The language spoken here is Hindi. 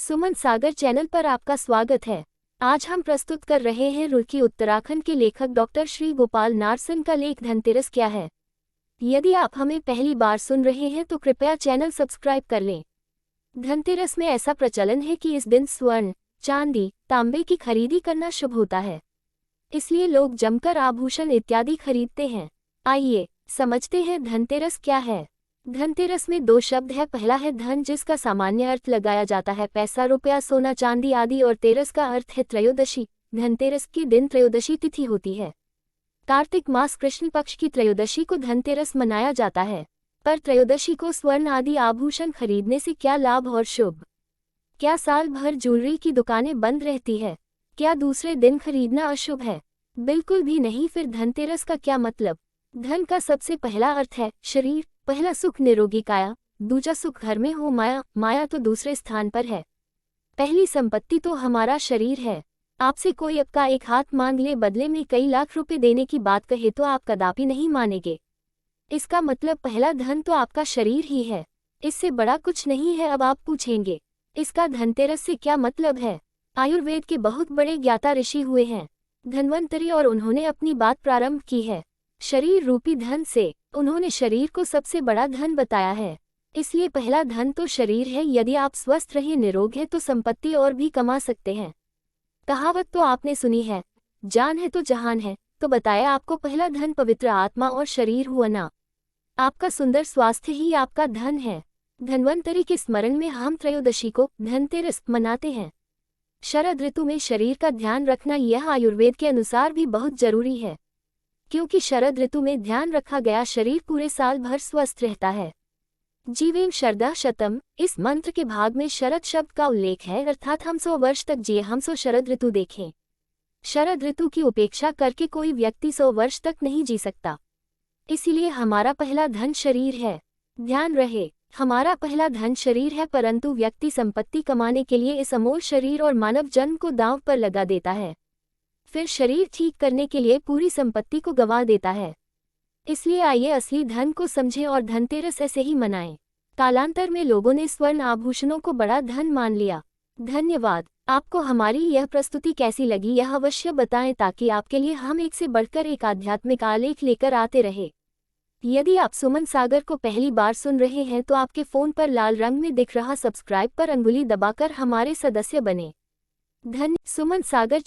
सुमन सागर चैनल पर आपका स्वागत है। आज हम प्रस्तुत कर रहे हैं रुड़की उत्तराखंड के लेखक डॉक्टर श्री गोपाल नारसन का लेख धनतेरस क्या है। यदि आप हमें पहली बार सुन रहे हैं तो कृपया चैनल सब्सक्राइब कर लें। धनतेरस में ऐसा प्रचलन है कि इस दिन स्वर्ण, चांदी, तांबे की खरीदी करना शुभ होता है, इसलिए लोग जमकर आभूषण इत्यादि खरीदते हैं। आइए समझते हैं धनतेरस क्या है। धनतेरस में दो शब्द है। पहला है धन, जिसका सामान्य अर्थ लगाया जाता है पैसा, रुपया, सोना, चांदी आदि, और तेरस का अर्थ है त्रयोदशी। धनतेरस के दिन त्रयोदशी तिथि होती है। कार्तिक मास कृष्ण पक्ष की त्रयोदशी को धनतेरस मनाया जाता है। पर त्रयोदशी को स्वर्ण आदि आभूषण खरीदने से क्या लाभ और शुभ? क्या साल भर ज्वेलरी की दुकानें बंद रहती है? क्या दूसरे दिन खरीदना अशुभ है? बिल्कुल भी नहीं। फिर धनतेरस का क्या मतलब? धन का सबसे पहला अर्थ है शरीर। पहला सुख निरोगी काया, दूजा सुख घर में हो माया। माया तो दूसरे स्थान पर है। पहली संपत्ति तो हमारा शरीर है। आपसे कोई आपका एक हाथ मांग ले, बदले में कई लाख रुपए देने की बात कहे तो आप कदापि नहीं मानेंगे। इसका मतलब पहला धन तो आपका शरीर ही है, इससे बड़ा कुछ नहीं है। अब आप पूछेंगे इसका धनतेरस से क्या मतलब है? आयुर्वेद के बहुत बड़े ज्ञाता ऋषि हुए हैं धन्वंतरी, और उन्होंने अपनी बात प्रारंभ की है शरीर रूपी धन से। उन्होंने शरीर को सबसे बड़ा धन बताया है, इसलिए पहला धन तो शरीर है। यदि आप स्वस्थ रहे, निरोग है, तो संपत्ति और भी कमा सकते हैं। कहावत तो आपने सुनी है, जान है तो जहान है। तो बताया आपको पहला धन पवित्र आत्मा और शरीर हुआ ना। आपका सुंदर स्वास्थ्य ही आपका धन है। धन्वंतरी के स्मरण में हम त्रयोदशी को धनतेरस मनाते हैं। शरद ऋतु में शरीर का ध्यान रखना यह आयुर्वेद के अनुसार भी बहुत जरूरी है, क्योंकि शरद ऋतु में ध्यान रखा गया शरीर पूरे साल भर स्वस्थ रहता है। जीवेम शरदा शतम, इस मंत्र के भाग में शरद शब्द का उल्लेख है, अर्थात हम 100 वर्ष तक जिए, हम 100 शरद ऋतु देखें। शरद ऋतु की उपेक्षा करके कोई व्यक्ति 100 वर्ष तक नहीं जी सकता। इसीलिए हमारा पहला धन शरीर है। ध्यान रहे, हमारा पहला धन शरीर है, परंतु व्यक्ति संपत्ति कमाने के लिए इस अमोल शरीर और मानव जन्म को दांव पर लगा देता है, फिर शरीर ठीक करने के लिए पूरी संपत्ति को गंवा देता है। इसलिए आइए असली धन को समझें और धनतेरस ऐसे ही मनाएं। कालांतर में लोगों ने स्वर्ण आभूषणों को बड़ा धन मान लिया। धन्यवाद। आपको हमारी यह प्रस्तुति कैसी लगी यह अवश्य बताएं, ताकि आपके लिए हम एक से बढ़कर एक आध्यात्मिक आलेख लेकर आते रहे। यदि आप सुमन सागर को पहली बार सुन रहे हैं तो आपके फोन पर लाल रंग में दिख रहा सब्सक्राइब पर अंगुली दबाकर हमारे सदस्य बने। सुमन सागर